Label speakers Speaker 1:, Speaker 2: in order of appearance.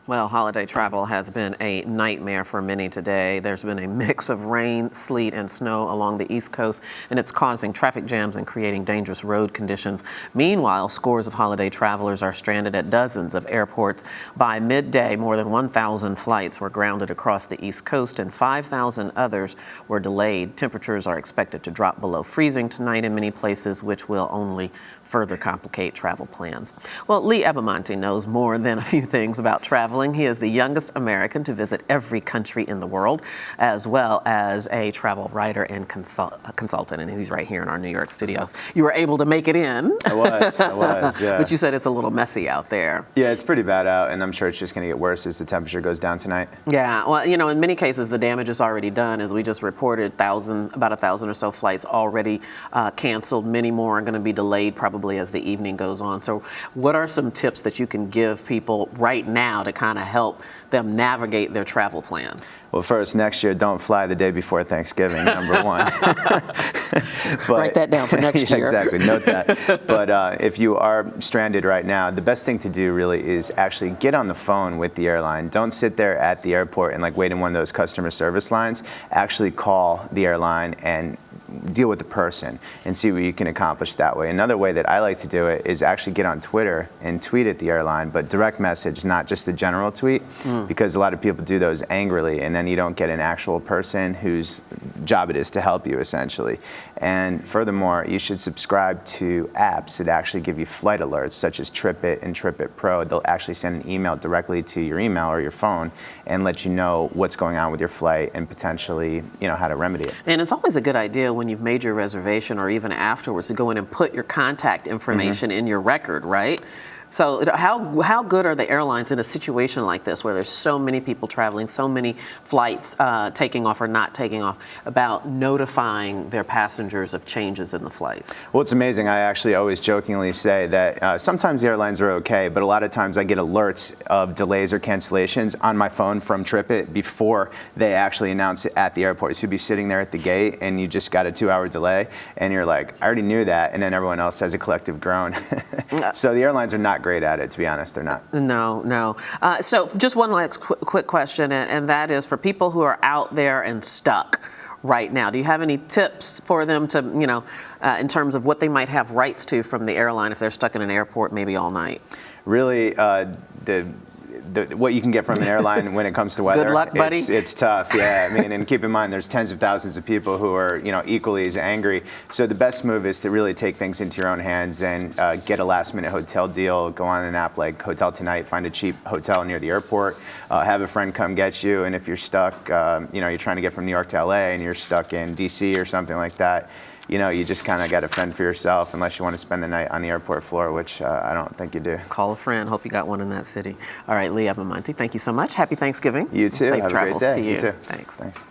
Speaker 1: Well, holiday travel has been a nightmare for many today. There's been a mix of rain, sleet, and snow along the East Coast, and it's causing traffic jams and creating dangerous road conditions. Meanwhile, scores of holiday travelers are stranded at dozens of airports. By midday, more than 1,000 flights were grounded across the East Coast, and 5,000 others were delayed. Temperatures are expected to drop below freezing tonight in many places, which will only further complicate travel plans. Well, Lee Abbamonte knows more than a few things about traveling. He is the youngest American to visit every country in the world, as well as a travel writer and consultant, and he's right here in our New York studios. You were able to make it in.
Speaker 2: I was, yeah.
Speaker 1: But you said it's a little messy out there.
Speaker 2: Yeah, it's pretty bad out, and I'm sure it's just going to get worse as the temperature goes down tonight.
Speaker 1: Yeah, well, you know, in many cases, the damage is already done. As we just reported, about 1,000 or so flights already canceled. Many more are going to be delayed probably as the evening goes on. So what are some tips that you can give people right now to kind of help them navigate their travel plans?
Speaker 2: Well, first, next year, don't fly the day before Thanksgiving, number one.
Speaker 1: Write that down for next year.
Speaker 2: Exactly, note that. But if you are stranded right now, the best thing to do really is actually get on the phone with the airline. Don't sit there at the airport and like wait in one of those customer service lines. Actually call the airline and deal with the person and see what you can accomplish that way. Another way that I like to do it is actually get on Twitter and tweet at the airline, but direct message, not just a general tweet, because a lot of people do those angrily, and then you don't get an actual person whose job it is to help you, essentially. And furthermore, you should subscribe to apps that actually give you flight alerts, such as TripIt and TripIt Pro. They'll actually send an email directly to your email or your phone and let you know what's going on with your flight and potentially, you know, how to remedy it.
Speaker 1: And it's always a good idea when you've made your reservation or even afterwards to go in and put your contact information in your record, right? So how good are the airlines in a situation like this where there's so many people traveling, so many flights taking off or not taking off, about notifying their passengers of changes in the flight?
Speaker 2: Well, it's amazing. I actually always jokingly say that sometimes the airlines are okay, but a lot of times I get alerts of delays or cancellations on my phone from TripIt before they actually announce it at the airport. So you'd be sitting there at the gate and you just got a 2-hour delay and you're like, I already knew that, and then everyone else has a collective groan. So the airlines are not great at it, to be honest. They're not.
Speaker 1: No. So just one last quick question, and that is for people who are out there and stuck right now. Do you have any tips for them to, you know, in terms of what they might have rights to from the airline if they're stuck in an airport maybe all night?
Speaker 2: Really, what you can get from an airline when it comes to weather.
Speaker 1: Good luck, buddy.
Speaker 2: It's tough, yeah. I mean, and keep in mind, there's tens of thousands of people who are, you know, equally as angry. So the best move is to really take things into your own hands and get a last-minute hotel deal. Go on an app like Hotel Tonight, find a cheap hotel near the airport, have a friend come get you, and if you're stuck, you know, you're trying to get from New York to LA and you're stuck in DC or something like that, you know, you just kind of got to fend for yourself unless you want to spend the night on the airport floor, which I don't think you do.
Speaker 1: Call a friend. Hope you got one in that city. All right, Lee Abbamonte, thank you so much. Happy Thanksgiving.
Speaker 2: You too.
Speaker 1: Safe
Speaker 2: Have
Speaker 1: travels
Speaker 2: a great day.
Speaker 1: to you.
Speaker 2: You too.
Speaker 1: Thanks.